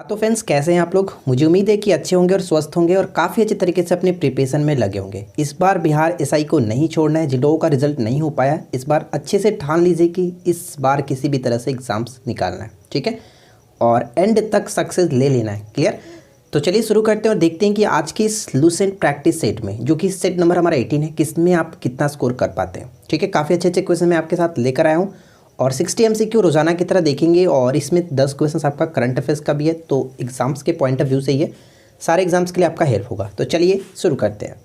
तो फ्रेंड्स, कैसे हैं आप लोग। मुझे उम्मीद है कि अच्छे होंगे और स्वस्थ होंगे और काफ़ी अच्छे तरीके से अपने प्रिपरेशन में लगे होंगे। इस बार बिहार एसआई को नहीं छोड़ना है। जिन लोगों का रिजल्ट नहीं हो पाया, इस बार अच्छे से ठान लीजिए कि इस बार किसी भी तरह से एग्ज़ाम्स निकालना है, ठीक है, और एंड तक सक्सेस ले लेना है। क्लियर। तो चलिए शुरू करते हैं और देखते हैं कि आज की इस लूसेंट प्रैक्टिस सेट में, जो कि सेट नंबर हमारा 18 है, किसमें आप कितना स्कोर कर पाते हैं। ठीक है, काफ़ी अच्छे अच्छे क्वेश्चन मैं आपके साथ लेकर आया हूँ और 60 MCQ रोजाना की तरह देखेंगे और इसमें 10 क्वेश्चन आपका करंट अफेयर्स का भी है, तो एग्जाम्स के पॉइंट ऑफ व्यू से ये सारे एग्जाम्स के लिए आपका हेल्प होगा। तो चलिए शुरू करते हैं।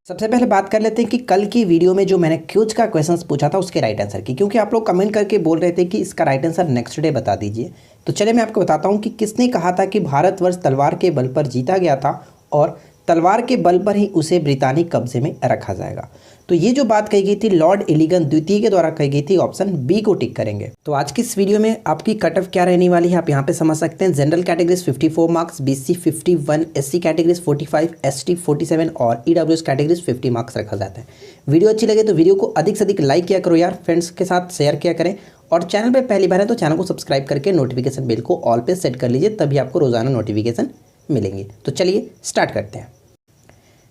सबसे पहले बात कर लेते हैं कि कल की वीडियो में जो मैंने क्यूज का क्वेश्चंस पूछा था उसके राइट आंसर की, क्योंकि आप लोग कमेंट करके बोल रहे थे कि इसका राइट आंसर नेक्स्ट डे बता दीजिए। तो चलिए मैं आपको बताता हूँ कि किसने कहा था कि भारतवर्ष तलवार के बल पर जीता गया था और तलवार के बल पर ही उसे ब्रितानी कब्जे में रखा जाएगा। तो ये जो बात कही गई थी लॉर्ड एलिगन द्वितीय के द्वारा कही गई थी। ऑप्शन बी को टिक करेंगे। तो आज की इस वीडियो में आपकी कट ऑफ क्या रहने वाली है आप यहाँ पे समझ सकते हैं। General categories 54 marks, BC 51, SC categories 45, ST 47 और EWS कैटेगरीज 50 मार्क्स रखा जाता है। वीडियो अच्छी लगे तो वीडियो को अधिक से अधिक लाइक किया करो यार, फ्रेंड्स के साथ शेयर किया करें और चैनल पर पहली बार है तो चैनल को सब्सक्राइब करके नोटिफिकेशन बेल को ऑल पे सेट कर लीजिए, तभी आपको रोजाना नोटिफिकेशन मिलेंगे। तो चलिए स्टार्ट करते हैं।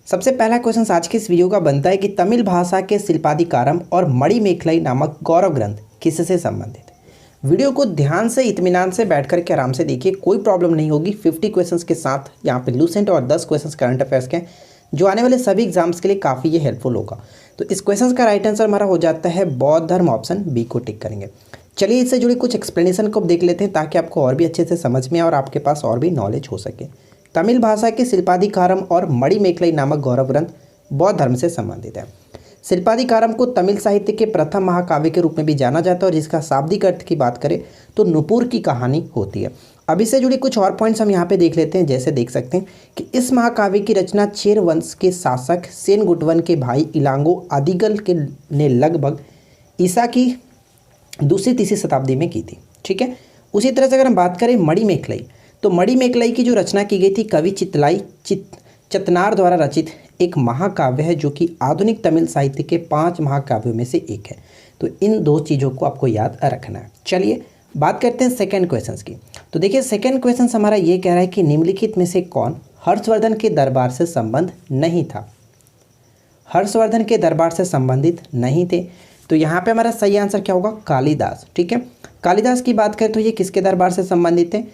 सबसे पहला क्वेश्चन आज की इस वीडियो का बनता है कि तमिल भाषा के शिल्पाधिकारम और मणिमेखलाई नामक गौरव ग्रंथ किससे संबंधित है। वीडियो को ध्यान से इत्मीनान से बैठ करके आराम से देखिए, कोई प्रॉब्लम नहीं होगी। 50 क्वेश्चंस के साथ यहाँ पे लूसेंट और 10 क्वेश्चंस करंट अफेयर्स के, जो आने वाले सभी एग्जाम्स के लिए काफ़ी ये हेल्पफुल होगा। तो इस क्वेश्चन का राइट आंसर हमारा हो जाता है बौद्ध धर्म। ऑप्शन बी को टिक करेंगे। चलिए इससे जुड़ी कुछ एक्सप्लेनेशन को देख लेते हैं ताकि आपको और भी अच्छे से समझ में आए और आपके पास और भी नॉलेज हो सके। तमिल भाषा के शिल्पाधिकारम और मणिमेखलाई नामक गौरव ग्रंथ बौद्ध धर्म से संबंधित है। शिल्पाधिकारम को तमिल साहित्य के प्रथम महाकाव्य के रूप में भी जाना जाता है और जिसका शाब्दिक अर्थ की बात करें तो नुपुर की कहानी होती है। अब इससे जुड़ी कुछ और पॉइंट्स हम यहाँ पे देख लेते हैं। जैसे देख सकते हैं कि इस महाकाव्य की रचना चेर वंश के शासक सेनगुटवन के भाई इलांगो आदिगल के ने लगभग ईसा की 2री-3री शताब्दी में की थी। ठीक है, उसी तरह से अगर हम बात करें मणिमेखलाई, तो मणिमेखलाई की जो रचना की गई थी कवि चितलाई चतनार द्वारा रचित एक महाकाव्य है, जो कि आधुनिक तमिल साहित्य के 5 महाकाव्यों में से एक है। तो इन 2 चीज़ों को आपको याद रखना है। चलिए बात करते हैं सेकंड क्वेश्चन की। तो देखिए सेकंड क्वेश्चन हमारा ये कह रहा है कि निम्नलिखित में से कौन हर्षवर्धन के दरबार से संबंध नहीं था। हर्षवर्धन के दरबार से संबंधित नहीं थे, तो यहाँ पे हमारा सही आंसर क्या होगा, कालिदास। ठीक है, कालिदास की बात करें तो ये किसके दरबार से संबंधित है,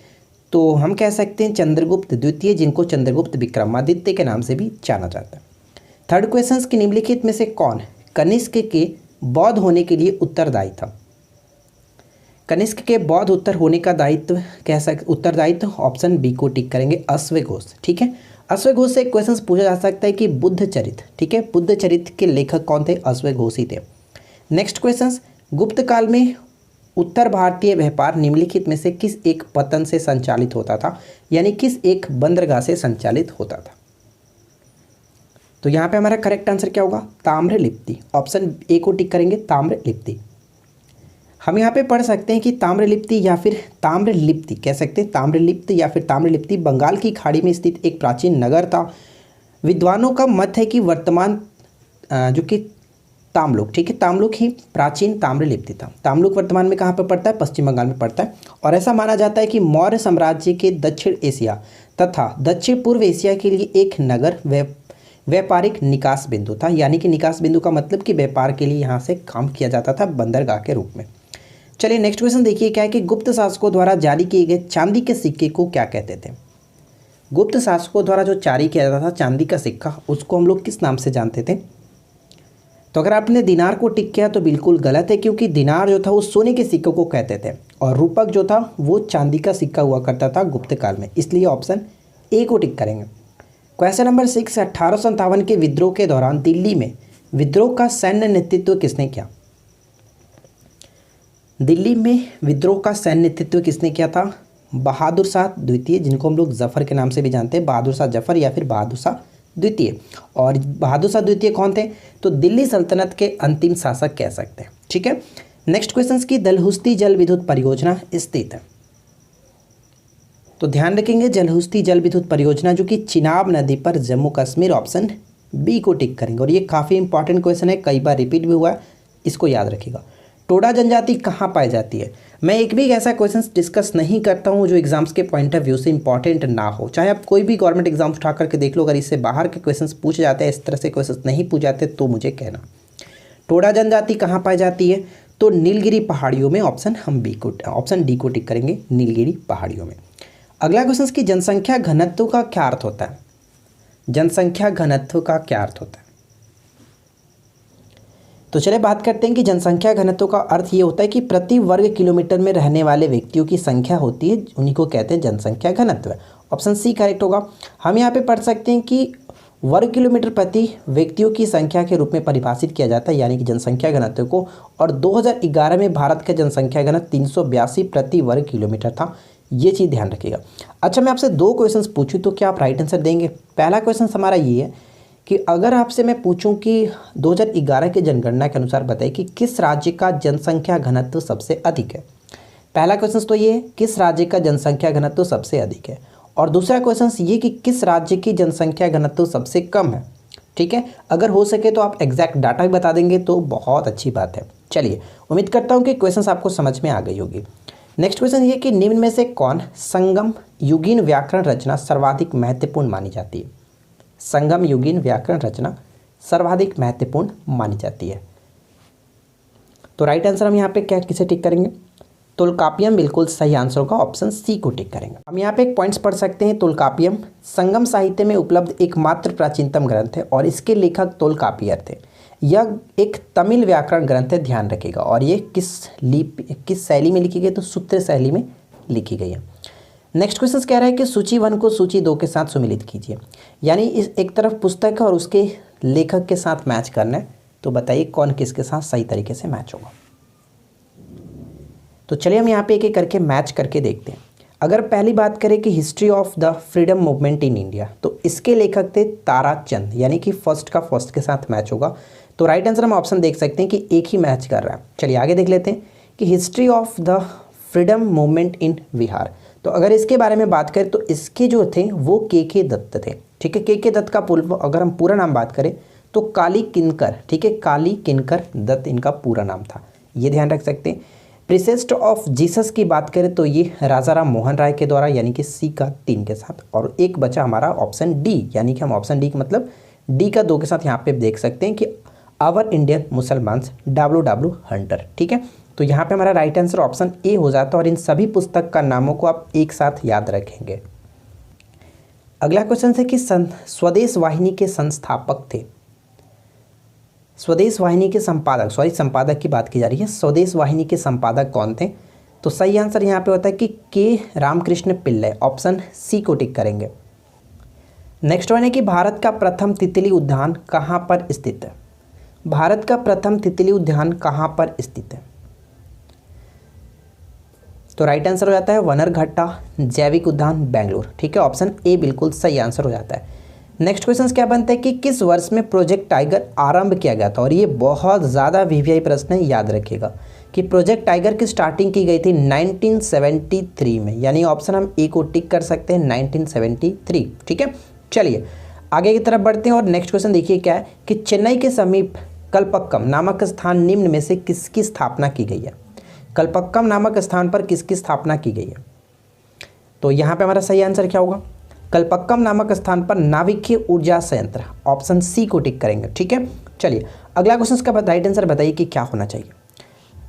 तो हम कह सकते हैं चंद्रगुप्त द्वितीय, जिनको चंद्रगुप्त विक्रमादित्य के नाम से भी जाना जाता है। थर्ड क्वेश्चन की निम्नलिखित में से कौन कनिष्क के बौद्ध होने के लिए उत्तरदायी था। कनिष्क के बौद्ध उत्तर होने का दायित्व उत्तरदायित्व ऑप्शन बी को टिक करेंगे, अश्वघोष। ठीक है, अश्वघोष से क्वेश्चन पूछा जा सकता है कि बुद्ध चरित्र, ठीक है, बुद्ध चरित्र के लेखक कौन थे, अश्वघोष ही थे। नेक्स्ट क्वेश्चन, गुप्त काल में उत्तर भारतीय व्यापार निम्नलिखित में से किस एक पतन से संचालित होता था, यानी किस एक बंदरगाह से संचालित होता था। तो यहाँ पे हमारा करेक्ट आंसर क्या होगा, ताम्रलिप्ति। ऑप्शन ए को टिक करेंगे, ताम्रलिप्ति। हम यहाँ पे पढ़ सकते हैं कि ताम्रलिप्ति या फिर ताम्रलिप्ति कह सकते हैं, ताम्रलिप्ति या फिर ताम्रलिप्ति बंगाल की खाड़ी में स्थित एक प्राचीन नगर था। विद्वानों का मत है कि वर्तमान जो कि ताम्लुक, ठीक है, ताम्लुक ही प्राचीन ताम्रलिप्ति था। ताम्लुक वर्तमान में कहाँ पर पड़ता है, पश्चिम बंगाल में पड़ता है। और ऐसा माना जाता है कि मौर्य साम्राज्य के दक्षिण एशिया तथा दक्षिण पूर्व एशिया के लिए एक नगर व्यापारिक निकास बिंदु था। यानी कि निकास बिंदु का मतलब कि व्यापार के लिए यहाँ से काम किया जाता था बंदरगाह के रूप में। चलिए नेक्स्ट क्वेश्चन देखिए क्या है कि गुप्त शासकों द्वारा जारी किए गए चांदी के सिक्के को क्या कहते थे। गुप्त शासकों द्वारा जो जारी किया जाता था चांदी का सिक्का, उसको हम लोग किस नाम से जानते थे। तो अगर आपने दिनार को टिक किया तो बिल्कुल गलत है, क्योंकि दिनार जो था वो सोने के सिक्कों को कहते थे और रूपक जो था वो चांदी का सिक्का हुआ करता था गुप्त काल में, इसलिए ऑप्शन ए को टिक करेंगे। क्वेश्चन नंबर 6, 1857 के विद्रोह के दौरान दिल्ली में विद्रोह का सैन्य नेतृत्व किसने किया। दिल्ली में विद्रोह का सैन्य नेतृत्व किसने किया था, बहादुर शाह द्वितीय, जिनको हम लोग जफर के नाम से भी जानते हैं, बहादुर शाह जफर या फिर बहादुर शाह द्वितीय। और बहादुर शाह द्वितीय कौन थे, तो दिल्ली सल्तनत के अंतिम शासक कह सकते हैं। ठीक है, नेक्स्ट क्वेश्चन की दलहुस्ती जल विद्युत परियोजना स्थित है। तो ध्यान रखेंगे जलहुस्ती जल विद्युत परियोजना जो कि चिनाब नदी पर जम्मू कश्मीर, ऑप्शन बी को टिक करेंगे। और ये काफ़ी इंपॉर्टेंट क्वेश्चन है, कई बार रिपीट भी हुआ है, इसको याद रखिएगा। टोडा जनजाति कहाँ पाई जाती है। मैं एक भी ऐसा क्वेश्चन डिस्कस नहीं करता हूँ जो एग्जाम्स के पॉइंट ऑफ व्यू से इंपॉर्टेंट ना हो। चाहे आप कोई भी गवर्नमेंट एग्जाम उठा करके देख लो, अगर इससे बाहर के क्वेश्चंस पूछे जाते हैं, इस तरह से क्वेश्चंस नहीं पूछे जाते तो मुझे कहना। टोडा जनजाति कहाँ पाई जाती है? तो नीलगिरी पहाड़ियों में। ऑप्शन डी को टिक करेंगे, नीलगिरी पहाड़ियों में। अगला क्वेश्चन की जनसंख्या घनत्व का क्या अर्थ होता है? जनसंख्या घनत्व का क्या अर्थ होता है? तो चलिए बात करते हैं कि जनसंख्या घनत्व का अर्थ ये होता है कि प्रति वर्ग किलोमीटर में रहने वाले व्यक्तियों की संख्या होती है, उन्हीं को कहते हैं जनसंख्या घनत्व। ऑप्शन सी करेक्ट होगा। हम यहाँ पे पढ़ सकते हैं कि वर्ग किलोमीटर प्रति व्यक्तियों की संख्या के रूप में परिभाषित किया जाता है, यानी कि जनसंख्या घनत्व को। और 2011 में भारत का जनसंख्या घनत्व 382 प्रति वर्ग किलोमीटर था। ये चीज़ ध्यान रखिएगा। अच्छा, मैं आपसे 2 क्वेश्चंस पूछूं तो क्या आप राइट आंसर देंगे? पहला क्वेश्चन हमारा ये है कि अगर आपसे मैं पूछूं कि 2011 की जनगणना के अनुसार बताइए कि किस राज्य का जनसंख्या घनत्व सबसे अधिक है। पहला क्वेश्चन तो ये है, किस राज्य का जनसंख्या घनत्व सबसे अधिक है। और दूसरा क्वेश्चन ये कि किस राज्य की जनसंख्या घनत्व सबसे कम है। ठीक है, अगर हो सके तो आप एग्जैक्ट डाटा भी बता देंगे तो बहुत अच्छी बात है। चलिए, उम्मीद करता हूँ कि क्वेश्चन आपको समझ में आ गई होगी। नेक्स्ट क्वेश्चन ये कि निम्न में से कौन संगम युगीन व्याकरण रचना सर्वाधिक महत्वपूर्ण मानी जाती है? संगम युगीन व्याकरण रचना सर्वाधिक महत्वपूर्ण मानी जाती है। तो राइट आंसर हम यहाँ पे क्या किसे टिक करेंगे? तोलकापियम बिल्कुल सही आंसर होगा, ऑप्शन सी को टिक करेंगे। हम यहाँ पे एक पॉइंट्स पढ़ सकते हैं। तोलकापियम संगम साहित्य में उपलब्ध एकमात्र प्राचीनतम ग्रंथ है और इसके लेखक तोलकापियर थे। यह एक तमिल व्याकरण ग्रंथ है, ध्यान रखिएगा। और ये किस शैली में लिखी गई? तो सूत्र शैली में लिखी गई है। नेक्स्ट क्वेश्चन कह रहा है कि सूची 1 को सूची 2 के साथ सुमिलित कीजिए, यानी इस एक तरफ पुस्तक है और उसके लेखक के साथ मैच करना है। तो बताइए कौन किसके साथ सही तरीके से मैच होगा। तो चलिए हम यहाँ पे एक एक करके मैच करके देखते हैं। अगर पहली बात करें कि history of the freedom movement in India, तो इसके लेखक थे ताराचंद, यानी कि फर्स्ट का फर्स्ट के साथ मैच होगा। तो राइट आंसर हम ऑप्शन देख सकते हैं कि एक ही मैच कर रहा है। चलिए आगे देख लेते हैं कि history of the freedom movement in Bihar. तो अगर इसके बारे में बात करें तो इसके जो थे वो के दत्त थे। ठीक है, के दत्त का अगर हम पूरा नाम बात करें तो काली किनकर, ठीक है, काली किनकर दत्त इनका पूरा नाम था, ये ध्यान रख सकते हैं। प्रिसेस्ट ऑफ जीसस की बात करें तो ये राजा राम मोहन राय के द्वारा, यानी कि सी का 3 के साथ। और एक बचा हमारा ऑप्शन डी, यानी कि हम ऑप्शन डी मतलब डी का 2 के साथ यहाँ पे देख सकते हैं कि आवर इंडियन मुसलमान्स W हंटर। ठीक है, तो यहाँ पे हमारा राइट आंसर ऑप्शन ए हो जाता है। और इन सभी पुस्तक का नामों को आप एक साथ याद रखेंगे। अगला क्वेश्चन है कि स्वदेश वाहिनी के संस्थापक थे। स्वदेश वाहिनी के संपादक की बात की जा रही है। स्वदेश वाहिनी के संपादक कौन थे? तो सही आंसर यहाँ पे होता है कि के रामकृष्ण पिल्लई, ऑप्शन सी को टिक करेंगे। नेक्स्ट वन है कि भारत का प्रथम तितली उद्यान कहाँ पर स्थित है? भारत का प्रथम तितली उद्यान कहाँ पर स्थित है? तो राइट आंसर हो जाता है वनरघट्टा जैविक उद्यान बेंगलुरु। ठीक है, ऑप्शन ए बिल्कुल सही आंसर हो जाता है। नेक्स्ट क्वेश्चन क्या बनता है कि किस वर्ष में प्रोजेक्ट टाइगर आरंभ किया गया था? और ये बहुत ज़्यादा वीवीआई प्रश्न है, याद रखिएगा कि प्रोजेक्ट टाइगर की स्टार्टिंग की गई थी 1973 में, यानी ऑप्शन हम ए को टिक कर सकते हैं 1973। ठीक है, चलिए आगे की तरफ बढ़ते हैं। और नेक्स्ट क्वेश्चन देखिए क्या है कि चेन्नई के समीप कल्पक्कम नामक स्थान निम्न में से किसकी स्थापना की गई है? कल्पक्कम नामक स्थान पर किसकी स्थापना की गई है? तो यहाँ पे हमारा सही आंसर क्या होगा? कल्पक्कम नामक स्थान पर नाभिकीय ऊर्जा संयंत्र, ऑप्शन सी को टिक करेंगे। ठीक है, चलिए अगला क्वेश्चन का राइट आंसर बताइए कि क्या होना चाहिए।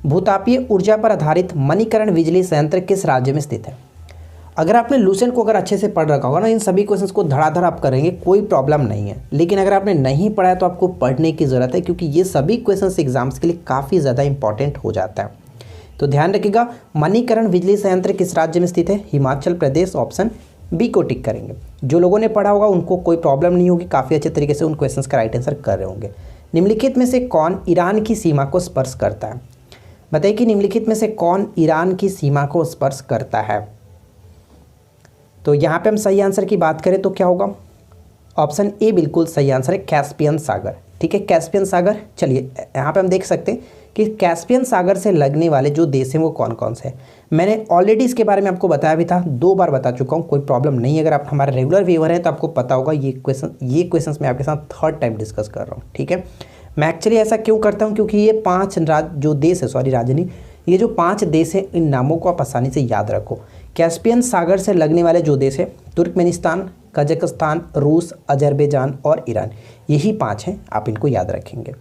भूतापीय ऊर्जा पर आधारित मणिकरण बिजली संयंत्र किस राज्य में स्थित है? अगर आपने लूसेंट को अगर अच्छे से पढ़ रखा होगा ना, इन सभी क्वेश्चंस को धड़ाधड़ आप करेंगे, कोई प्रॉब्लम नहीं है। लेकिन अगर आपने नहीं पढ़ा है तो आपको पढ़ने की ज़रूरत है, क्योंकि ये सभी क्वेश्चंस एग्जाम्स के लिए काफ़ी ज़्यादा इंपॉर्टेंट हो जाता है। तो ध्यान रखिएगा, मणिकरण बिजली संयंत्र किस राज्य में स्थित है? हिमाचल प्रदेश, ऑप्शन बी को टिक करेंगे। जो लोगों ने पढ़ा होगा उनको कोई प्रॉब्लम नहीं होगी, काफ़ी अच्छे तरीके से उन क्वेश्चंस का राइट आंसर कर रहे होंगे। निम्नलिखित में से कौन ईरान की सीमा को स्पर्श करता है? बताइए कि निम्नलिखित में से कौन ईरान की सीमा को स्पर्श करता है? तो यहाँ पे हम सही आंसर की बात करें तो क्या होगा? ऑप्शन ए बिल्कुल सही आंसर है, कैस्पियन सागर। ठीक है, कैस्पियन सागर। चलिए यहाँ पे हम देख सकते हैं कि कैस्पियन सागर से लगने वाले जो देश हैं वो कौन कौन से हैं। मैंने ऑलरेडी इसके बारे में आपको बताया भी था, 2 बार बता चुका हूँ, कोई प्रॉब्लम नहीं है। अगर आप हमारे रेगुलर व्यूअर हैं तो आपको पता होगा ये क्वेश्चंस मैं आपके साथ 3rd टाइम डिस्कस कर रहा हूँ। ठीक है, मैं एक्चुअली ऐसा क्यों करता हूँ, क्योंकि ये 5 जो देश है, सॉरी राज्य नहीं, ये जो 5 देश हैं इन नामों को आप आसानी से याद रखो। कैस्पियन सागर से लगने वाले जो देश है तुर्कमेनिस्तान, कजाकिस्तान, रूस, अजरबैजान और ईरान, यही 5 हैं, आप इनको याद रखेंगे।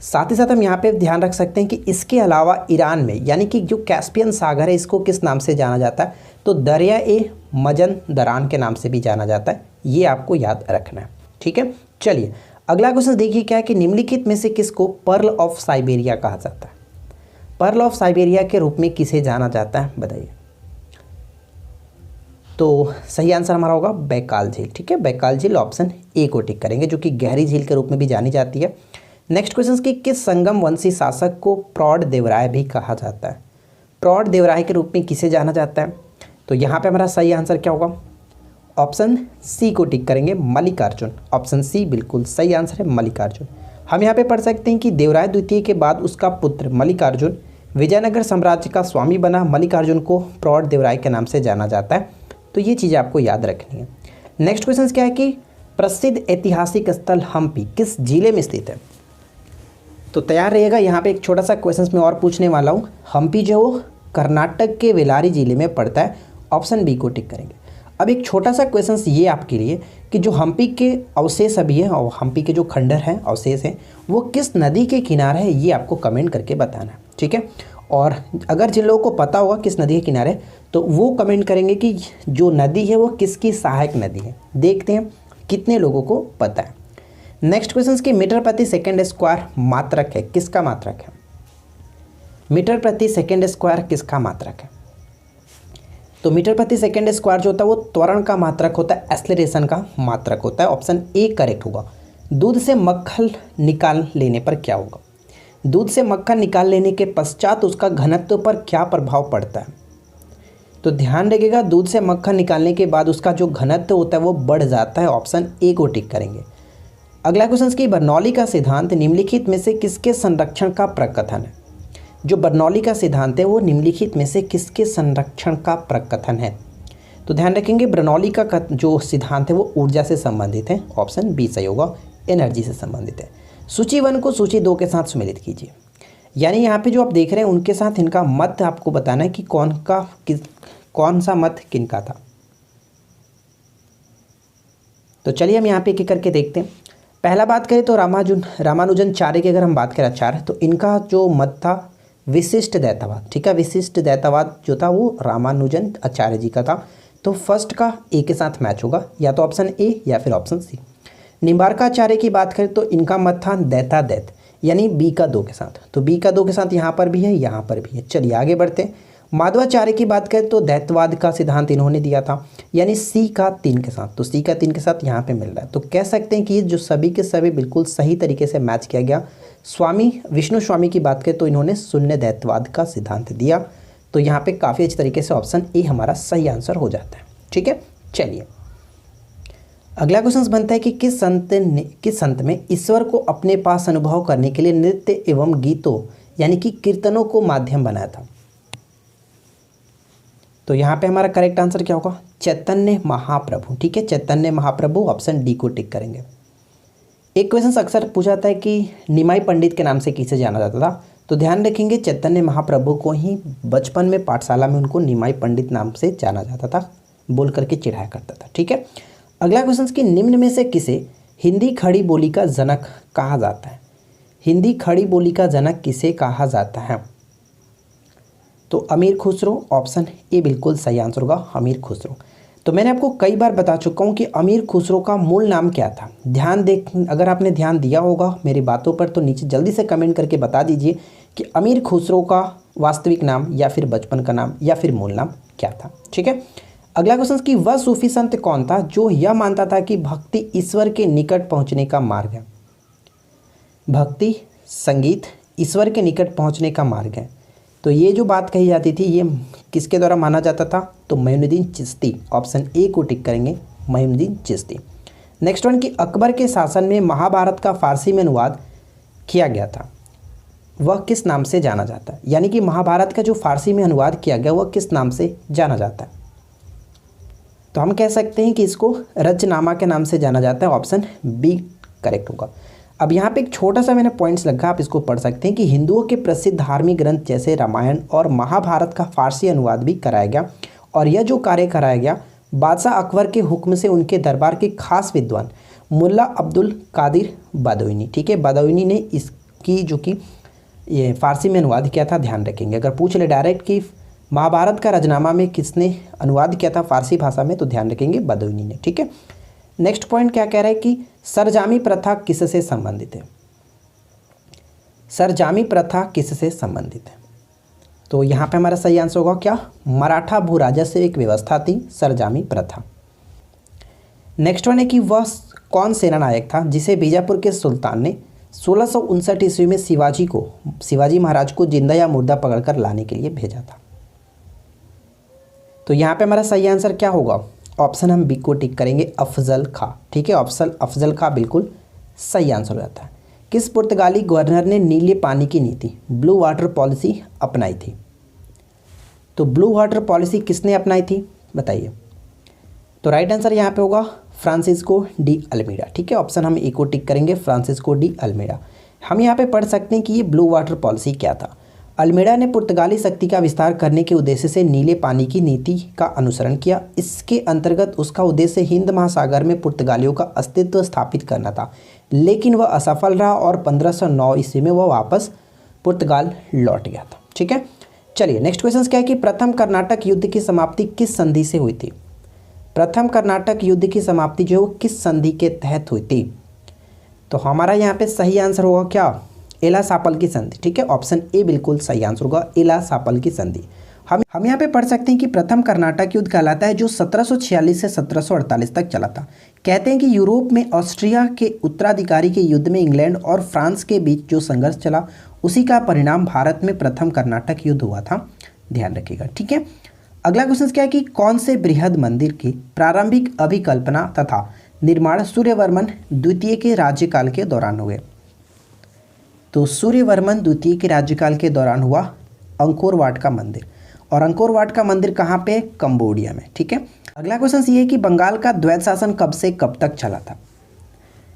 साथ ही साथ हम यहाँ पे ध्यान रख सकते हैं कि इसके अलावा ईरान में यानी कि जो कैस्पियन सागर है इसको किस नाम से जाना जाता है, तो दरिया ए मजंदरान के नाम से भी जाना जाता है। ये आपको याद रखना है, ठीक है। चलिए अगला क्वेश्चन देखिए क्या है कि निम्नलिखित में से किसको पर्ल ऑफ साइबेरिया कहा जाता है? पर्ल ऑफ साइबेरिया के रूप में किसे जाना जाता है बताइए। तो सही आंसर हमारा होगा बैकाल झील, ठीक है। बैकाल झील ऑप्शन ए को टिक करेंगे, जो कि गहरी झील के रूप में भी जानी जाती है। नेक्स्ट क्वेश्चन की किस संगम वंशी शासक को प्रौढ़ देवराय भी कहा जाता है? प्रौढ़ देवराय के रूप में किसे जाना जाता है? तो यहाँ पे हमारा सही आंसर क्या होगा? ऑप्शन सी को टिक करेंगे, मल्लिकार्जुन। ऑप्शन सी बिल्कुल सही आंसर है, मल्लिकार्जुन। हम यहाँ पे पढ़ सकते हैं कि देवराय द्वितीय के बाद उसका पुत्र मल्लिकार्जुन विजयनगर साम्राज्य का स्वामी बना। मल्लिकार्जुन को प्रौढ़ देवराय के नाम से जाना जाता है, तो ये चीज़ें आपको याद रखनी है। नेक्स्ट क्वेश्चन क्या है कि प्रसिद्ध ऐतिहासिक स्थल हम्पी किस जिले में स्थित है? तो तैयार रहिएगा, यहाँ पे एक छोटा सा क्वेश्चन मैं और पूछने वाला हूँ। हम्पी जो कर्नाटक के बेल्लारी जिले में पड़ता है। ऑप्शन बी को टिक करेंगे। अब एक छोटा सा क्वेश्चन ये आपके लिए कि जो हम्पी के अवशेष अभी है और हम्पी के जो खंडर हैं अवशेष हैं वो किस नदी के किनारे है, ये आपको कमेंट करके बताना है, ठीक है। और अगर जिन लोगों को पता होगा किस नदी के किनारे तो वो कमेंट करेंगे कि जो नदी है वो किसकी सहायक नदी है। देखते हैं कितने लोगों को पता है। नेक्स्ट क्वेश्चन की मीटर प्रति सेकेंड स्क्वायर मात्रक है, किसका मात्रक है? मीटर प्रति सेकेंड स्क्वायर किसका मात्रक है? तो मीटर प्रति सेकेंड स्क्वायर जो होता है वो त्वरण का मात्रक होता है, एक्सेलरेशन का मात्रक होता है। ऑप्शन ए करेक्ट होगा। दूध से मक्खन निकाल लेने पर क्या होगा? दूध से मक्खन निकाल लेने के पश्चात उसका घनत्व पर क्या प्रभाव पड़ता है? तो ध्यान रखिएगा, दूध से मक्खन निकालने के बाद उसका जो घनत्व होता है वो बढ़ जाता है। ऑप्शन ए को टिक करेंगे। अगला क्वेश्चन की बर्नौली का सिद्धांत निम्नलिखित में से किसके संरक्षण का प्रकथन है? जो बर्नौली का सिद्धांत है वो निम्नलिखित में से किसके संरक्षण का प्रकथन है? तो ध्यान रखेंगे बर्नौली का जो सिद्धांत है वो ऊर्जा से संबंधित है। ऑप्शन बी सही होगा, एनर्जी से संबंधित है। सूची 1 को सूची 2 के साथ सम्मिलित कीजिए। यानी यहाँ पे जो आप देख रहे हैं उनके साथ इनका मत आपको बताना है कि कौन सा मत किनका था। तो चलिए हम यहाँ पे एक करके देखते हैं। पहला बात करें तो रामानुजनाचार्य की अगर हम बात करें आचार्य, तो इनका जो मत था विशिष्ट द्वैतवाद, ठीक है। विशिष्ट द्वैतवाद जो था वो रामानुजनाचार्य जी का था। तो फर्स्ट का ए के साथ मैच होगा, या तो ऑप्शन ए या फिर ऑप्शन सी। निम्बार्काचार्य की बात करें तो इनका मत था दैतादैत, यानी बी का 2 के साथ। तो बी का 2 के साथ यहाँ पर भी है, यहाँ पर भी है। चलिए आगे बढ़ते हैं। माधवाचार्य की बात करें तो दैतवाद का सिद्धांत इन्होंने दिया था, यानी सी का 3 के साथ। तो सी का 3 के साथ यहाँ पे मिल रहा है। तो कह सकते हैं कि ये जो सभी के सभी बिल्कुल सही तरीके से मैच किया गया। विष्णु स्वामी की बात करें तो इन्होंने शून्य दैतवाद का सिद्धांत दिया। तो यहाँ पे काफ़ी अच्छी तरीके से ऑप्शन ए हमारा सही आंसर हो जाता है, ठीक है। चलिए अगला क्वेश्चन बनता है कि किस संत में ईश्वर को अपने पास अनुभव करने के लिए नृत्य एवं गीतों यानी कि कीर्तनों को माध्यम बनाया था? तो यहाँ पे हमारा करेक्ट आंसर क्या होगा? चैतन्य महाप्रभु, ठीक है। चैतन्य महाप्रभु, ऑप्शन डी को टिक करेंगे। एक क्वेश्चन अक्सर पूछा जाता है कि निमाई पंडित के नाम से किसे जाना जाता था? तो ध्यान रखेंगे चैतन्य महाप्रभु को ही बचपन में पाठशाला में उनको निमाई पंडित नाम से जाना जाता था, बोल करके चिढ़ाया करता था, ठीक है। अगला क्वेश्चन कि निम्न में से किसे हिंदी खड़ी बोली का जनक कहा जाता है? हिंदी खड़ी बोली का जनक किसे कहा जाता है? तो अमीर खुसरो, ऑप्शन ए बिल्कुल सही आंसर होगा, अमीर खुसरो। तो मैंने आपको कई बार बता चुका हूँ कि अमीर खुसरो का मूल नाम क्या था। अगर आपने ध्यान दिया होगा मेरी बातों पर तो नीचे जल्दी से कमेंट करके बता दीजिए कि अमीर खुसरो का वास्तविक नाम या फिर बचपन का नाम या फिर मूल नाम क्या था, ठीक है। अगला क्वेश्चन कि वह सूफी संत कौन था जो यह मानता था कि भक्ति ईश्वर के निकट पहुँचने का मार्ग है? भक्ति संगीत ईश्वर के निकट पहुँचने का मार्ग है। तो ये जो बात कही जाती थी ये किसके द्वारा माना जाता था? तो मोइनुद्दीन चिश्ती, ऑप्शन ए को टिक करेंगे, मोइनुद्दीन चिश्ती। नेक्स्ट वन कि अकबर के शासन में महाभारत का फारसी में अनुवाद किया गया था, वह किस नाम से जाना जाता है? यानी कि महाभारत का जो फारसी में अनुवाद किया गया वह किस नाम से जाना जाता है? तो हम कह सकते हैं कि इसको रचनामा के नाम से जाना जाता है। ऑप्शन बी करेक्ट होगा। अब यहाँ पे एक छोटा सा मैंने पॉइंट्स रखा, आप इसको पढ़ सकते हैं कि हिंदुओं के प्रसिद्ध धार्मिक ग्रंथ जैसे रामायण और महाभारत का फारसी अनुवाद भी कराया गया, और यह जो कार्य कराया गया बादशाह अकबर के हुक्म से उनके दरबार के खास विद्वान मुल्ला अब्दुल कादिर बदौनी, ठीक है, बदौनी ने इसकी जो कि ये फारसी में अनुवाद किया था, ध्यान रखेंगे। अगर पूछ ले डायरेक्ट कि महाभारत का रचनामा में किसने अनुवाद किया था फारसी भाषा में, तो ध्यान रखेंगे बदौनी ने, ठीक है। नेक्स्ट पॉइंट क्या कह रहा है कि सरजामी प्रथा किससे संबंधित है। सरजामी प्रथा किससे संबंधित है, तो यहाँ पे हमारा सही आंसर होगा क्या, मराठा भू राजस्व एक व्यवस्था थी सरजामी प्रथा। नेक्स्ट वन है कि वह कौन सेनानायक था जिसे बीजापुर के सुल्तान ने 1659 ईस्वी में शिवाजी महाराज को जिंदा या मुर्दा पकड़कर लाने के लिए भेजा था। तो यहाँ पे हमारा सही आंसर क्या होगा, ऑप्शन हम बी को टिक करेंगे, अफजल खां, ठीक है, ऑप्शन अफजल खां बिल्कुल सही आंसर हो जाता है। किस पुर्तगाली गवर्नर ने नीले पानी की नीति ब्लू वाटर पॉलिसी अपनाई थी, तो ब्लू वाटर पॉलिसी किसने अपनाई थी बताइए। तो राइट आंसर यहाँ पे होगा फ्रांसिस्को डी अल्मीडा, ठीक है, ऑप्शन हम ए को टिक करेंगे, फ्रांसिस्को डी अल्मीडा। हम यहाँ पे पढ़ सकते हैं कि ये ब्लू वाटर पॉलिसी क्या था। अल्मीडा ने पुर्तगाली शक्ति का विस्तार करने के उद्देश्य से नीले पानी की नीति का अनुसरण किया। इसके अंतर्गत उसका उद्देश्य हिंद महासागर में पुर्तगालियों का अस्तित्व स्थापित करना था, लेकिन वह असफल रहा और 1509 ईस्वी में वह वापस पुर्तगाल लौट गया था, ठीक है। चलिए नेक्स्ट क्वेश्चन क्या है कि प्रथम कर्नाटक युद्ध की समाप्ति किस संधि से हुई थी। प्रथम कर्नाटक युद्ध की समाप्ति जो किस संधि के तहत हुई थी, तो हमारा यहाँ पे सही आंसर होगा क्या, एला-सापल की संधि, ठीक है, ऑप्शन ए बिल्कुल सही आंसर होगा, एला-सापल की संधि। हम यहाँ पे पढ़ सकते हैं कि प्रथम कर्नाटक युद्ध कहलाता है जो 1746 से 1748 तक चला था। कहते हैं कि यूरोप में ऑस्ट्रिया के उत्तराधिकारी के युद्ध में इंग्लैंड और फ्रांस के बीच जो संघर्ष चला उसी का परिणाम भारत में प्रथम कर्नाटक युद्ध हुआ था, ध्यान रखिएगा, ठीक है। अगला क्वेश्चन क्या है कि कौन से बृहद मंदिर की प्रारंभिक अभिकल्पना तथा निर्माण सूर्यवर्मन द्वितीय के राज्यकाल के दौरान हुए, तो सूर्यवर्मन द्वितीय के राज्यकाल के दौरान हुआ अंकोर वाट का मंदिर, और अंकोर वाट का मंदिर कहाँ पे, कंबोडिया में, ठीक है। अगला क्वेश्चन ये है कि बंगाल का द्वैत शासन कब से कब तक चला था।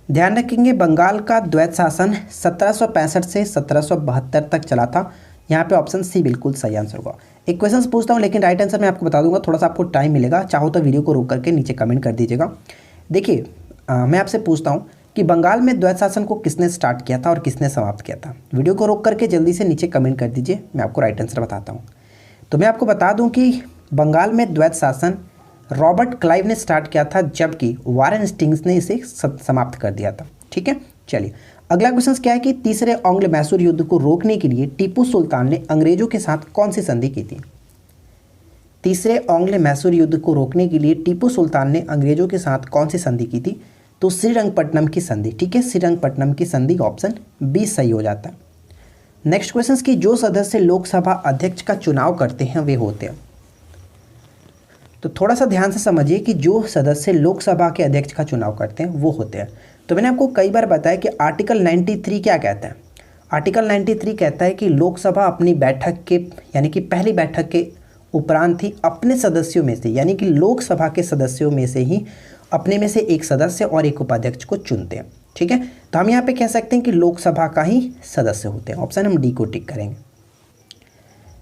ध्यान रखेंगे बंगाल का द्वैत शासन 1765 से 1772 तक चला था। यहाँ पे ऑप्शन सी बिल्कुल सही आंसर होगा। एक क्वेश्चन पूछता हूँ लेकिन राइट आंसर मैं आपको बता दूंगा, थोड़ा सा आपको टाइम मिलेगा, चाहो तो वीडियो को रोक करके नीचे कमेंट कर दीजिएगा। देखिए मैं आपसे पूछता हूँ कि बंगाल में द्वैत शासन को किसने स्टार्ट किया था और किसने समाप्त किया था। वीडियो को रोक करके जल्दी से नीचे कमेंट कर दीजिए, मैं आपको राइट आंसर बताता हूँ। तो मैं आपको बता दूँ कि बंगाल में द्वैत शासन रॉबर्ट क्लाइव ने स्टार्ट किया था, जबकि वारेन हेस्टिंग्स ने इसे समाप्त कर दिया था, ठीक है। चलिए अगला क्वेश्चन क्या है कि तीसरे एंग्लो मैसूर युद्ध को रोकने के लिए टीपू सुल्तान ने अंग्रेजों के साथ कौन सी संधि की थी। तीसरे एंग्लो मैसूर युद्ध को रोकने के लिए टीपू सुल्तान ने अंग्रेजों के साथ कौन सी संधि की थी, तो श्रीरंगपट्टनम की संधि, ठीक है, श्रीरंगपट्टनम की संधि, ऑप्शन बी सही हो जाता है। नेक्स्ट क्वेश्चन की जो सदस्य लोकसभा अध्यक्ष का चुनाव करते हैं वे होते हैं, तो थोड़ा सा ध्यान से समझिए कि जो सदस्य लोकसभा के अध्यक्ष का चुनाव करते हैं वो होते हैं। तो मैंने आपको कई बार बताया कि आर्टिकल 93 क्या कहता है। आर्टिकल 93 कहता है कि लोकसभा अपनी बैठक के यानी कि पहली बैठक के उपरांत ही अपने सदस्यों में से यानी कि लोकसभा के सदस्यों में से ही अपने में से एक सदस्य और एक उपाध्यक्ष को चुनते हैं, ठीक है। तो हम यहाँ पे कह सकते हैं कि लोकसभा का ही सदस्य होते हैं, ऑप्शन हम डी को टिक करेंगे।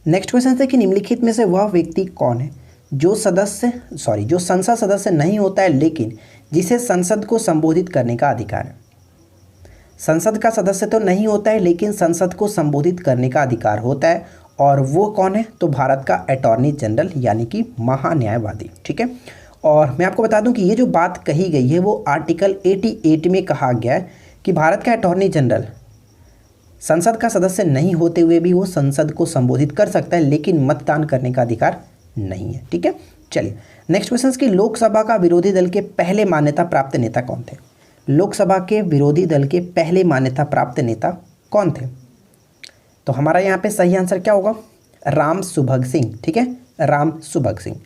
नेक्स्ट क्वेश्चन है कि निम्नलिखित में से वह व्यक्ति कौन है जो संसद सदस्य नहीं होता है लेकिन जिसे संसद को संबोधित करने का अधिकार है। संसद का सदस्य तो नहीं होता है लेकिन संसद को संबोधित करने का अधिकार होता है, और वो कौन है, तो भारत का अटॉर्नी जनरल यानी कि महान्यायवादी, ठीक है। और मैं आपको बता दूं कि ये जो बात कही गई है वो आर्टिकल 88 में कहा गया है कि भारत का अटॉर्नी जनरल संसद का सदस्य नहीं होते हुए भी वो संसद को संबोधित कर सकता है लेकिन मतदान करने का अधिकार नहीं है, ठीक है। चलिए नेक्स्ट क्वेश्चन की लोकसभा का विरोधी दल के पहले मान्यता प्राप्त नेता कौन थे। लोकसभा के विरोधी दल के पहले मान्यता प्राप्त नेता कौन थे, तो हमारा यहाँ पे सही आंसर क्या होगा, राम सुभग सिंह, ठीक है, राम सुभग सिंह।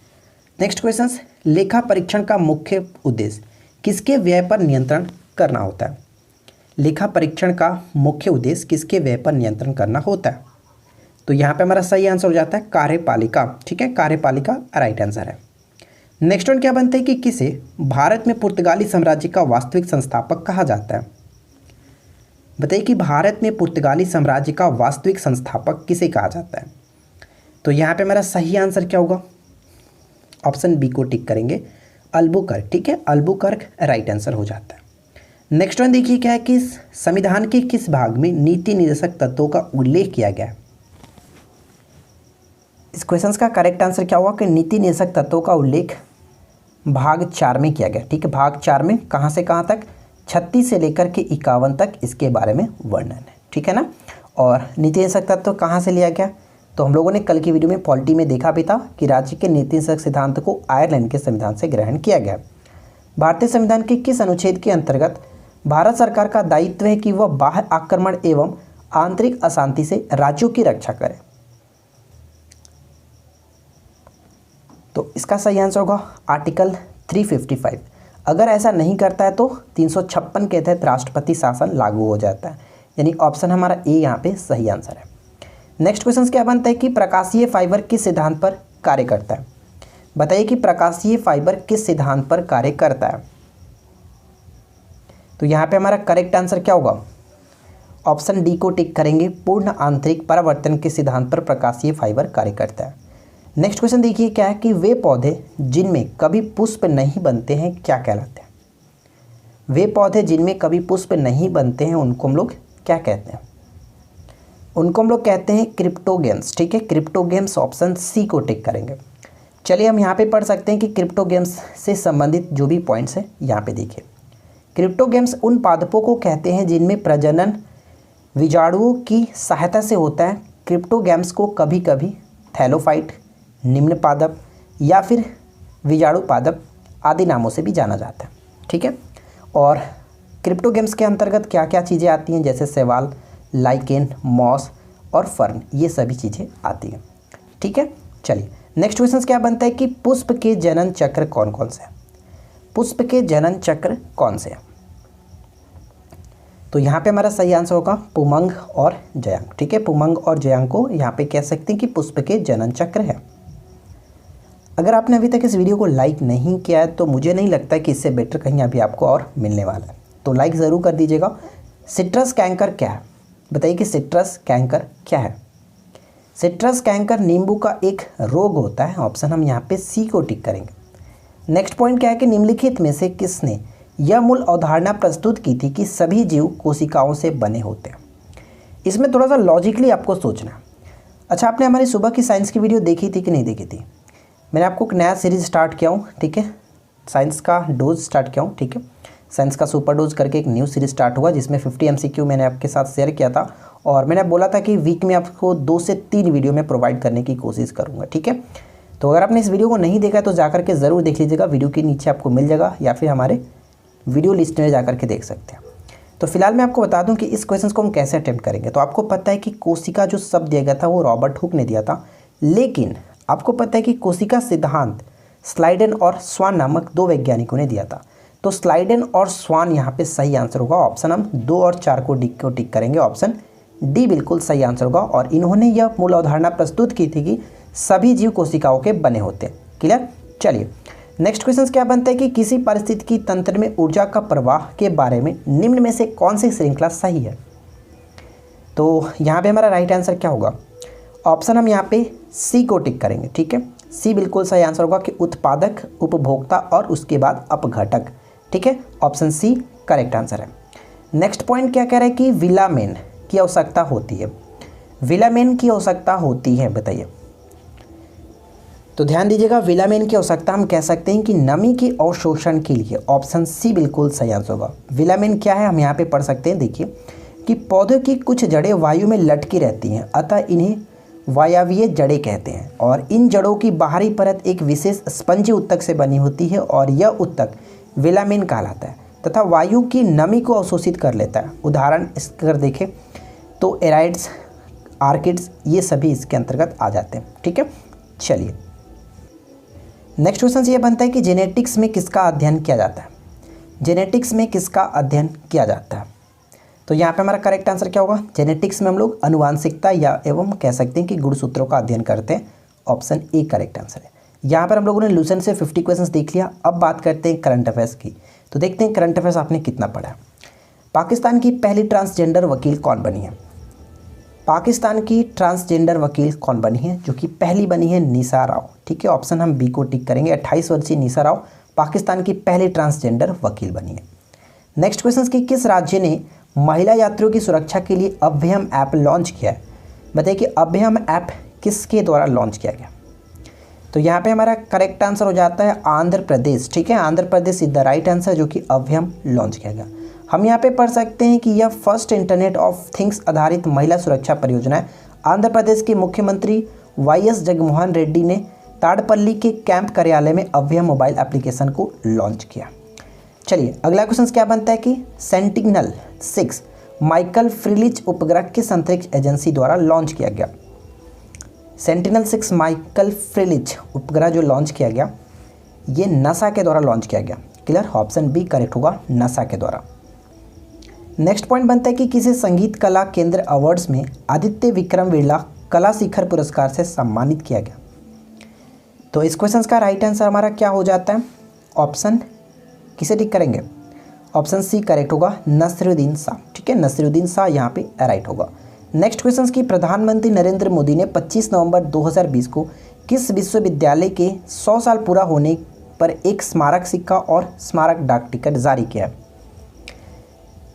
नेक्स्ट क्वेश्चन, लेखा परीक्षण का मुख्य उद्देश्य किसके व्यय पर नियंत्रण करना होता है। लेखा परीक्षण का मुख्य उद्देश्य किसके व्यय पर नियंत्रण करना होता है, तो यहाँ पे हमारा सही आंसर हो जाता है कार्यपालिका, ठीक है, कार्यपालिका राइट आंसर है। नेक्स्ट वन क्या बनता है कि किसे भारत में पुर्तगाली साम्राज्य का वास्तविक संस्थापक कहा जाता है। बताइए कि भारत में पुर्तगाली साम्राज्य का वास्तविक संस्थापक किसे कहा जाता है। तो यहाँ पे मेरा सही आंसर क्या होगा, ऑप्शन बी को टिक करेंगे, अल्बुकर्क। ठीक है, अल्बुकर्क राइट आंसर हो जाता है। नेक्स्ट वन देखिए क्या है कि संविधान के किस भाग में नीति निर्देशक तत्वों का उल्लेख किया गया है। इस क्वेश्चन का करेक्ट आंसर क्या होगा कि नीति निर्देशक तत्वों का उल्लेख भाग 4 में किया गया। ठीक है, भाग 4 में कहाँ से कहाँ तक, 36 से लेकर के 51 तक इसके बारे में वर्णन है। ठीक है ना। और नीति निर्देशक तत्व कहाँ से लिया गया, तो हम लोगों ने कल की वीडियो में पॉलिटी में देखा भी था कि राज्य के नीति निर्देशक सिद्धांत को आयरलैंड के संविधान से ग्रहण किया गया। भारतीय संविधान के किस अनुच्छेद के अंतर्गत भारत सरकार का दायित्व है कि वह बाह्य आक्रमण एवं आंतरिक अशांति से राज्यों की रक्षा करे। तो इसका सही आंसर होगा आर्टिकल 355। अगर ऐसा नहीं करता है तो 356 के तहत राष्ट्रपति शासन लागू हो जाता है, यानी ऑप्शन हमारा ए यहाँ पे सही आंसर है। नेक्स्ट क्वेश्चन क्या बनता है कि प्रकाशीय फाइबर किस सिद्धांत पर कार्य करता है। बताइए कि प्रकाशीय फाइबर किस सिद्धांत पर कार्य करता है। तो यहाँ पे हमारा करेक्ट आंसर क्या होगा, ऑप्शन डी को टिक करेंगे, पूर्ण आंतरिक परावर्तन के सिद्धांत पर प्रकाशीय फाइबर कार्य करता है। नेक्स्ट क्वेश्चन देखिए क्या है कि वे पौधे जिनमें कभी पुष्प नहीं बनते हैं क्या कहलाते हैं। वे पौधे जिनमें कभी पुष्प नहीं बनते हैं उनको हम लोग क्या कहते हैं, उनको हम लोग कहते हैं क्रिप्टोगेम्स। ठीक है, क्रिप्टोगेम्स ऑप्शन सी को टिक करेंगे। चलिए हम यहाँ पे पढ़ सकते हैं कि क्रिप्टोगेम्स से संबंधित जो भी पॉइंट्स हैं यहाँ पे देखिए। क्रिप्टोगेम्स उन पादपों को कहते हैं जिनमें प्रजनन विजाणुओं की सहायता से होता है। क्रिप्टोगेम्स को कभी कभी थैलोफाइट, निम्न पादप या फिर विजाणु पादप आदि नामों से भी जाना जाता है। ठीक है, और क्रिप्टोगेम्स के अंतर्गत क्या क्या चीज़ें आती हैं, जैसे शैवाल, लाइकेन, मॉस और फर्न, ये सभी चीज़ें आती हैं। ठीक है, चलिए नेक्स्ट क्वेश्चन क्या बनता है कि पुष्प के जनन चक्र कौन कौन से हैं। पुष्प के जनन चक्र कौन से हैं। तो यहाँ पे हमारा सही आंसर होगा पुमंग और जयांग। ठीक है, पुमंग और जयांग को यहाँ पे कह सकते हैं कि पुष्प के जनन चक्र है। अगर आपने अभी तक इस वीडियो को लाइक नहीं किया है तो मुझे नहीं लगता कि इससे बेटर कहीं अभी आपको और मिलने वाला है, तो लाइक ज़रूर कर दीजिएगा। सिट्रस कैंकर क्या है, बताइए कि सिट्रस कैंकर क्या है। सिट्रस कैंकर नींबू का एक रोग होता है, ऑप्शन हम यहाँ पे सी को टिक करेंगे। नेक्स्ट पॉइंट क्या है कि निम्नलिखित में से किसने यह मूल अवधारणा प्रस्तुत की थी कि सभी जीव कोशिकाओं से बने होते हैं। इसमें थोड़ा सा लॉजिकली आपको सोचना है। अच्छा, आपने हमारी सुबह की साइंस की वीडियो देखी थी कि नहीं देखी थी। मैंने आपको एक नया सीरीज़ स्टार्ट किया हूँ। ठीक है, साइंस का डोज स्टार्ट किया हूँ। ठीक है, साइंस का सुपर डोज करके एक न्यू सीरीज स्टार्ट हुआ जिसमें 50 MCQ मैंने आपके साथ शेयर किया था और मैंने बोला था कि वीक में आपको 2 से 3 वीडियो में प्रोवाइड करने की कोशिश करूँगा। ठीक है, तो अगर आपने इस वीडियो को नहीं देखा तो जाकर के ज़रूर देख लीजिएगा, वीडियो के नीचे आपको मिल जाएगा या फिर हमारे वीडियो लिस्ट में जाकर के देख सकते हैं। तो फिलहाल मैं आपको बता दूं कि इस क्वेश्चन को हम कैसे अटेम्प्ट करेंगे। तो आपको पता है कि कोशिका जो शब्द दिया गया था वो रॉबर्ट हुक ने दिया था, लेकिन आपको पता है कि कोशिका सिद्धांत स्लाइडेन और स्वान नामक 2 वैज्ञानिकों ने दिया था। तो स्लाइडेन और स्वान यहाँ पे सही आंसर होगा। ऑप्शन हम 2 और 4 को टिक करेंगे, ऑप्शन डी बिल्कुल सही आंसर होगा। और इन्होंने यह मूल अवधारणा प्रस्तुत की थी कि सभी जीव कोशिकाओं के बने होते हैं। क्लियर। चलिए नेक्स्ट क्वेश्चन क्या बनता है कि किसी पारिस्थितिकी तंत्र में ऊर्जा का प्रवाह के बारे में निम्न में से कौन सी श्रृंखला सही है। तो यहाँ पे हमारा राइट आंसर क्या होगा, ऑप्शन हम यहाँ पे सी को टिक करेंगे। ठीक है, सी बिल्कुल सही आंसर होगा कि उत्पादक, उपभोक्ता और उसके बाद अपघटक। ठीक है, ऑप्शन सी करेक्ट आंसर है। नेक्स्ट पॉइंट क्या कह रहा है कि विलामेन की आवश्यकता होती है। विलामेन की आवश्यकता होती है, बताइए। तो ध्यान दीजिएगा, विलामेन की आवश्यकता हम कह सकते हैं कि नमी के अवशोषण के लिए। ऑप्शन सी बिल्कुल सही आंसर होगा। विलामेन क्या है हम यहाँ पे पढ़ सकते हैं, देखिए कि पौधों की कुछ जड़ें वायु में लटकी रहती हैं, अतः इन्हें वायवीय जड़ें कहते हैं। और इन जड़ों की बाहरी परत एक विशेष स्पंजी उत्तक से बनी होती है और यह उत्तक विलामेन कहलाता है तथा वायु की नमी को अवशोषित कर लेता है। उदाहरण अगर देखें तो एराइड्स, आर्किड्स, ये सभी इसके अंतर्गत आ जाते हैं। ठीक है, चलिए नेक्स्ट क्वेश्चन ये बनता है कि जेनेटिक्स में किसका अध्ययन किया जाता है। जेनेटिक्स में किसका अध्ययन किया जाता है। तो यहाँ पे हमारा करेक्ट आंसर क्या होगा, जेनेटिक्स में हम लोग अनुवांशिकता या एवं कह सकते हैं कि गुणसूत्रों का अध्ययन करते हैं। ऑप्शन ए करेक्ट आंसर है। यहाँ पर हम लोगों ने लूसेंट से 50 क्वेश्चंस देख लिया। अब बात करते हैं करंट अफेयर्स की। तो देखते हैं करंट अफेयर्स आपने कितना पढ़ा। पाकिस्तान की पहली ट्रांसजेंडर वकील कौन बनी है? पाकिस्तान की ट्रांसजेंडर वकील कौन बनी है? जो कि पहली बनी है निसा राव। ठीक है, ऑप्शन हम बी को टिक करेंगे। 28 वर्षीय निसा राव पाकिस्तान की पहली ट्रांसजेंडर वकील बनी है। नेक्स्ट क्वेश्चन की किस राज्य ने महिला यात्रियों की सुरक्षा के लिए अभयम ऐप लॉन्च किया है? बताइए कि अभयम ऐप किसके द्वारा लॉन्च किया गया? तो यहाँ पे हमारा करेक्ट आंसर हो जाता है आंध्र प्रदेश। ठीक है, Andhra Pradesh is the right answer, जो कि अभयम लॉन्च किया गया। हम यहाँ पे पढ़ सकते हैं कि यह फर्स्ट इंटरनेट ऑफ थिंग्स आधारित महिला सुरक्षा परियोजना है। आंध्र प्रदेश के मुख्यमंत्री वाईएस जगनमोहन रेड्डी ने ताड़पल्ली के कैंप कार्यालय में अभयम मोबाइल एप्लीकेशन को लॉन्च किया। चलिए अगला क्वेश्चन क्या बनता है कि सेंटिनल-6 माइकल फ्रीलिच उपग्रह किस अंतरिक्ष एजेंसी द्वारा लॉन्च किया गया? सेंटिनल-6 माइकल फ्रीलिच उपग्रह जो लॉन्च किया गया, ये नासा के द्वारा लॉन्च किया गया। क्लियर, ऑप्शन बी करेक्ट होगा, नासा के द्वारा। नेक्स्ट पॉइंट बनता है कि किसे संगीत कला केंद्र अवार्ड्स में आदित्य विक्रम बिरला कला शिखर पुरस्कार से सम्मानित किया गया? तो इस क्वेश्चन का राइट आंसर हमारा क्या हो जाता है? ऑप्शन किसे टिक करेंगे? ऑप्शन सी करेक्ट होगा, नसीरुद्दीन शाह। ठीक है, नसीरुद्दीन शाह यहाँ पे राइट होगा। नेक्स्ट क्वेश्चन की प्रधानमंत्री नरेंद्र मोदी ने 25 नवंबर 2020 को किस विश्वविद्यालय के 100 साल पूरा होने पर एक स्मारक सिक्का और स्मारक डाक टिकट जारी किया है?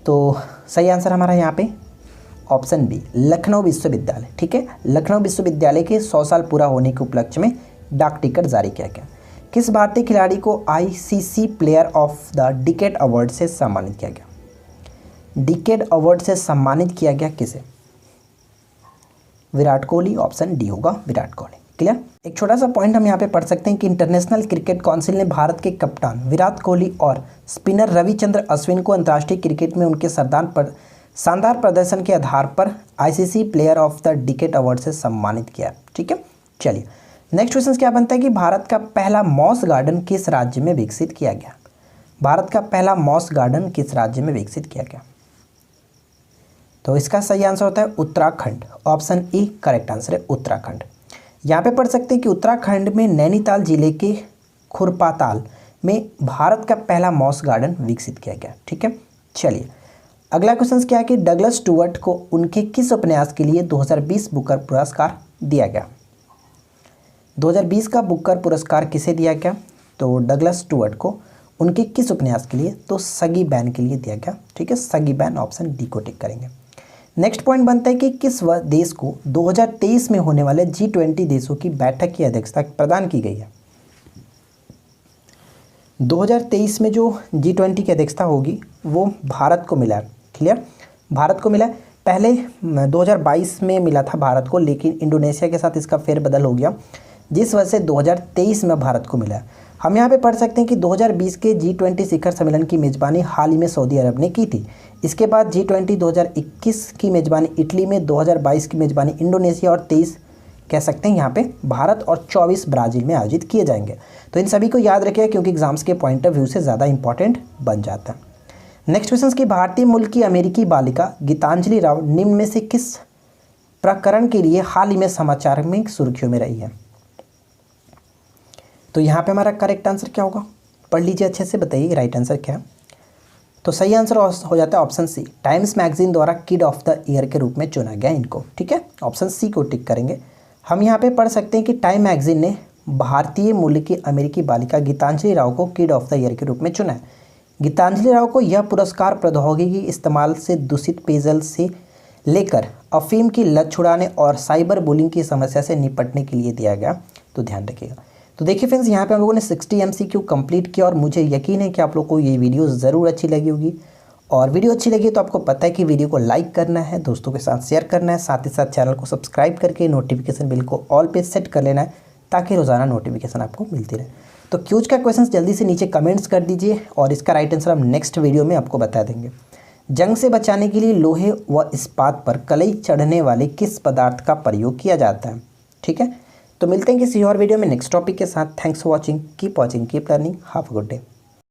तो सही आंसर हमारा यहाँ पे ऑप्शन बी लखनऊ विश्वविद्यालय। ठीक है, लखनऊ विश्वविद्यालय के 100 साल पूरा होने के उपलक्ष्य में डाक टिकट जारी किया गया। किस भारतीय खिलाड़ी को ICC player of the decade award से सम्मानित किया गया? डिकेड अवार्ड से सम्मानित किया गया किसे? विराट कोहली, ऑप्शन डी होगा विराट कोहली। क्लियर। एक छोटा सा पॉइंट हम यहाँ पे पढ़ सकते हैं कि इंटरनेशनल क्रिकेट काउंसिल ने भारत के कप्तान विराट कोहली और स्पिनर रविचंद्र अश्विन को अंतर्राष्ट्रीय क्रिकेट में उनके शानदार प्रदर्शन के आधार पर ICC player of the decade award से सम्मानित किया। ठीक है, चलिए नेक्स्ट क्वेश्चन क्या बनता है कि भारत का पहला मॉस गार्डन किस राज्य में विकसित किया गया? भारत का पहला मॉस गार्डन किस राज्य में विकसित किया गया? तो इसका सही आंसर होता है Uttarakhand. Option E correct answer है उत्तराखंड। यहाँ पे पढ़ सकते हैं कि उत्तराखंड में नैनीताल जिले के खुरपाताल में भारत का पहला मॉस गार्डन विकसित किया गया। ठीक है, चलिए अगला क्वेश्चन क्या है कि डगलस स्टुअर्ट को उनके किस उपन्यास के लिए 2020 बुकर पुरस्कार दिया गया? 2020 का बुकर पुरस्कार किसे दिया गया? तो डगलस स्टुअर्ट को उनके किस उपन्यास के लिए? तो सगी बैन के लिए दिया गया। ठीक है, सगी बैन, ऑप्शन डी को टिक करेंगे। नेक्स्ट पॉइंट बनता है कि किस देश को 2023 में होने वाले G20 देशों की बैठक की अध्यक्षता प्रदान की गई है? 2023 में जो G20 की अध्यक्षता होगी वो भारत को मिला है। क्लियर, भारत को मिला है। पहले 2022 में मिला था भारत को, लेकिन इंडोनेशिया के साथ इसका फेरबदल हो गया, जिस वजह से 2023 में भारत को मिला है। हम यहाँ पे पढ़ सकते हैं कि 2020 के G20 शिखर सम्मेलन की मेज़बानी हाल ही में सऊदी अरब ने की थी। इसके बाद G20 2021 की मेज़बानी इटली में, 2022 की मेज़बानी इंडोनेशिया और 23 कह सकते हैं यहाँ पे भारत और 24 ब्राज़ील में आयोजित किए जाएंगे। तो इन सभी को याद रखिएगा क्योंकि एग्जाम्स के पॉइंट ऑफ व्यू से ज़्यादा इंपॉर्टेंट बन जाता है। नेक्स्ट क्वेश्चन की भारतीय मूल की अमेरिकी बालिका गीतांजलि राव निम्न में से किस प्रकरण के लिए हाल ही में समाचार में सुर्खियों में रही है? तो यहाँ पे हमारा करेक्ट आंसर क्या होगा? पढ़ लीजिए अच्छे से, बताइए राइट आंसर क्या है। तो सही आंसर हो जाता है ऑप्शन सी, टाइम्स मैगजीन द्वारा किड ऑफ द ईयर के रूप में चुना गया इनको। ठीक है, ऑप्शन सी को टिक करेंगे। हम यहाँ पे पढ़ सकते हैं कि टाइम मैगजीन ने भारतीय मूल की अमेरिकी बालिका गीतांजलि राव को किड ऑफ द ईयर के रूप में चुना है। गीतांजलि राव को यह पुरस्कार प्रौद्योगिकी इस्तेमाल से दूषित पेयजल से लेकर अफीम की लत छुड़ाने और साइबर बुलिंग की समस्या से निपटने के लिए दिया गया। तो ध्यान रखिएगा। तो देखिए फ्रेंड्स, यहाँ पे हम लोगों ने 60 MCQ कंप्लीट किया और मुझे यकीन है कि आप लोग को ये वीडियो ज़रूर अच्छी लगी होगी। और वीडियो अच्छी लगी तो आपको पता है कि वीडियो को लाइक करना है, दोस्तों के साथ शेयर करना है, साथ ही साथ चैनल को सब्सक्राइब करके नोटिफिकेशन बिल को ऑल पे सेट कर लेना है ताकि रोज़ाना नोटिफिकेशन आपको मिलती रहे। तो क्यूज का क्वेश्चन जल्दी से नीचे कमेंट्स कर दीजिए और इसका राइट आंसर हम नेक्स्ट वीडियो में आपको बता देंगे। जंग से बचाने के लिए लोहे व इस्पात पर कलई चढ़ने वाले किस पदार्थ का प्रयोग किया जाता है? ठीक है, तो मिलते हैं किसी और वीडियो में नेक्स्ट टॉपिक के साथ। Thanks for watching, keep learning, have a good day.